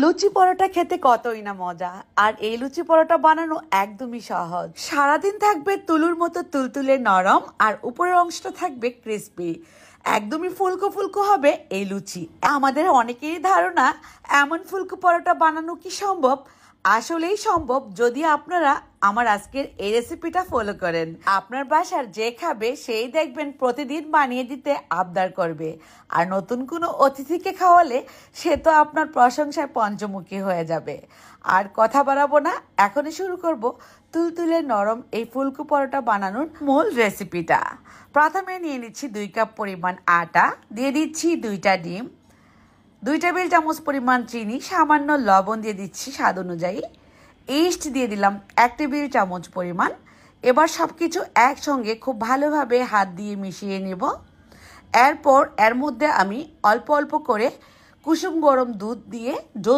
লুচি পরোটা খেতে কতই না মজা। আর এই লুচি পরোটা বানানো একদমই সহজ। সারাদিন থাকবে তুলুর মতো তুলতুলে নরম, আর উপরের অংশটা থাকবে ক্রিস্পি। একদমই ফুলকো ফুলকো হবে এই লুচি। আমাদের অনেকেরই ধারণা এমন ফুলকো পরোটা বানানো কি সম্ভব। আসলেই সম্ভব যদি আপনারা আমার আজকের এই রেসিপিটা ফলো করেন। আপনার বাসার যে খাবে সেই দেখবেন প্রতিদিন বানিয়ে দিতে আবদার করবে। আর নতুন কোনো অতিথিকে খাওয়ালে সে তো আপনার প্রশংসায় পঞ্চমুখী হয়ে যাবে। আর কথা বাড়াবো না, এখনই শুরু করব তুলতুলে নরম এই ফুলকো পরোটা বানানোর মূল রেসিপিটা। প্রথমে নিয়ে নিচ্ছি 2 কাপ পরিমাণ আটা, দিয়ে দিচ্ছি 2টা ডিম, 2 টেবিল চামচ পরিমাণ চিনি, সামান্য লবণ দিয়ে দিচ্ছি স্বাদ অনুযায়ী, ইস্ট দিয়ে দিলাম 1 টেবিল চামচ পরিমাণ। এবার সব কিছু একসঙ্গে খুব ভালোভাবে হাত দিয়ে মিশিয়ে নেব। এরপর এর মধ্যে আমি অল্প অল্প করে কুসুম গরম দুধ দিয়ে ডো